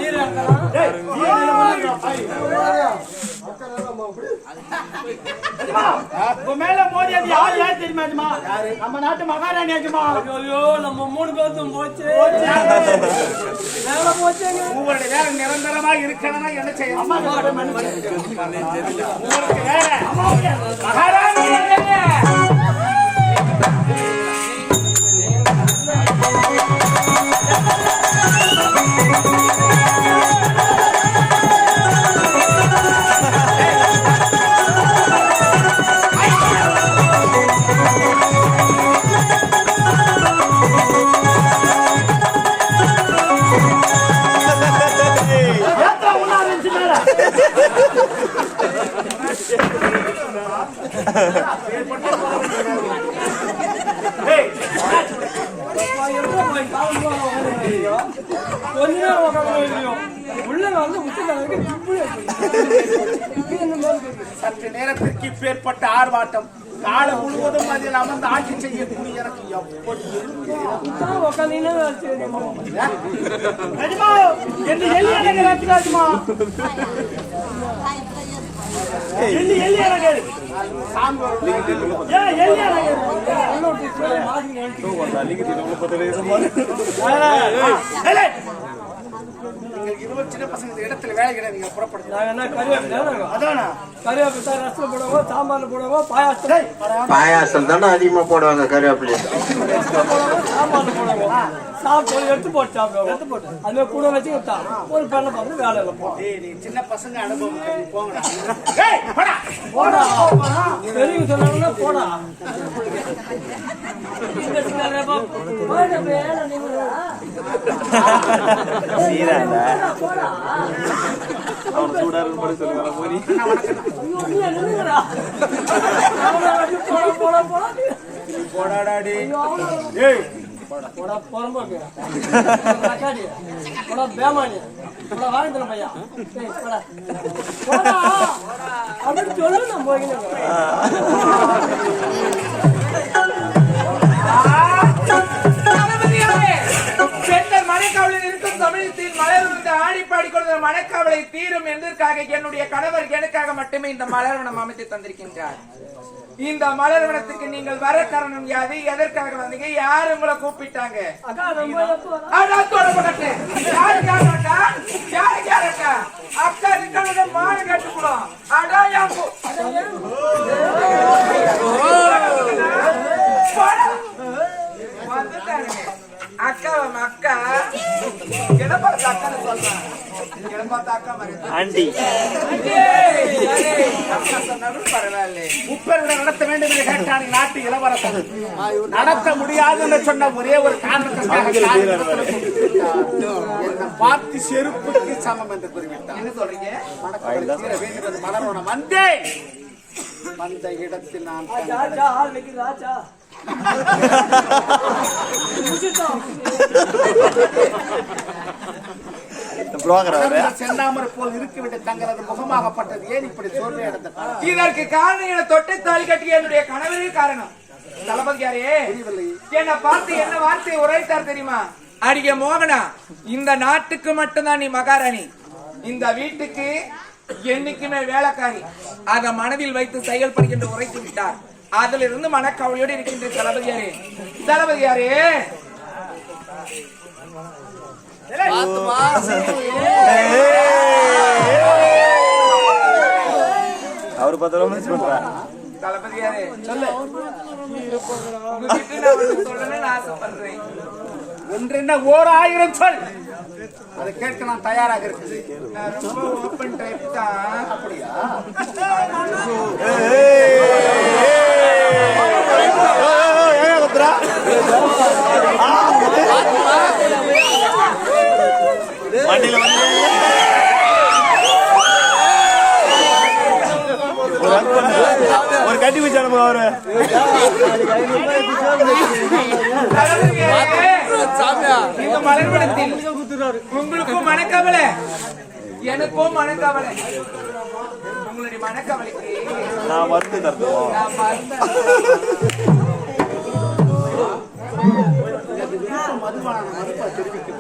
நீர் மேல மோதி அது யாரு யாரு தெரியுமா? நம்ம நாட்டு மகாராணி ஆச்சுமா. ஐயோ நம்ம 3 பேரும் போச்சு. உங்களுடைய வேலை நிரந்தரமாக இருக்கணும்னா என்ன செய்யணும்? உங்களுக்கு வேலை மகாராணி சற்று நேரத்திற்கு பேர்பட்ட ஆர்ப்பாட்டம் காலம் முழுவதும் அதில் அமர்ந்து ஆட்சி செய்யக்கூடிய எனக்கு சின்ன பசங்க இடத்துல வேலை கிடையாது. நீங்க புறப்படுங்க. சாம்பார் போடுவோம், பாயாசம் தானே அதிகமா போடுவாங்க. கருவேப்பிலை சாம்பார் போடுவோம், சாப்பிட்டு எடுத்து போட்டு சாப்பிடுவோம். அது கூட வச்சு ஒரு பண்ண பார்த்து வேலை நீ சின்ன பசங்க அனுபவம் போங்கடா. பெரியவங்க சொன்னாங்கன்னா போடா. வாழ்ந்துடும் பையா அப்படின்னு சொல்லு. நான் போகிறேன். பெண்கள் மனைக்காவலில் இருக்கும் தமிழகத்தில் மலர்ந்து ஆடிப்பாடி கொடுத்த மனைக்காவலை தீரும் என்பதற்காக என்னுடைய கணவர் எனக்காக மட்டுமே இந்த மலர்வனம் அமைத்து தந்திருக்கின்றார். இந்த மலர்வனத்துக்கு நீங்கள் வர காரணம் யாது? எதற்காக வந்தீங்க? யாரு உங்களை கூப்பிட்டாங்க? அக்கா இருக்க மாடு கட்டுக்கூடும். அக்கா அக்கா என்ன பார்த்து அக்கான்னு சொல்றேன். என்ன பார்த்து அக்கா மாதிரி அக்கா சொன்னாலும் பரவாயில்ல. முப்பெருடன் நடத்த வேண்டும் என்று கேட்டான் நாட்டு இளவரசன். நடத்த முடியாதுன்னு சொன்ன ஒரே ஒரு காரணத்திற்காக பார்த்து செருப்புக்கு சமம் என்று குறிப்பிட்டார். என்ன சொல்றீங்க? மலர்வனம் வந்தேன். வந்த இடத்தில் நான் செந்தாமரை போல் இருக்கிவிட்டு தங்களது முகமாகப்பட்டது ஏன் இப்படி சோர்வை அடைந்தார்? இதற்கு காரணம் என தொட்டை தாலி கட்டிய என்னுடைய கணவரே காரணம். தளபதியாரே என்னை பார்த்து என்ன வார்த்தை உரைத்தார் தெரியுமா? அடிக்க மோகனா, இந்த நாட்டுக்கு மட்டும்தான் நீ மகாராணி, இந்த வீட்டுக்கு என்னைக்குமே வேலைக்காரி. அதை மனதில் வைத்து செயல்படுகின்ற உரைத்து விட்டார். அதில் இருந்து மனக்கவலையோடு இருக்கின்ற தளபதியாரே. தளபதியாரே அவரு 10 ரூபாய் சொல்றாரு. தளபதியாரே சொல்லு. சொல்லணும்னு ஆசைப்படுறேன். ஒன்றென்ன 1000 சொல். அதை கேட்க நான் தயாராக இருக்குது. நான் ரொம்ப ஓப்பன் டைப் தான். அப்படியா? ஒரு கட்டி வச்சு அனுப்புங்க அவரு. இந்த மலர்வனத்தில் உங்களுக்கும் மனக்கவலை, எனக்கும் மனக்கவலை. உங்களுடைய மனக்கவலைக்கு நான் மருந்து தருவோம். நான் மருந்து மதுபான மதுப்பா தெரிவிக்க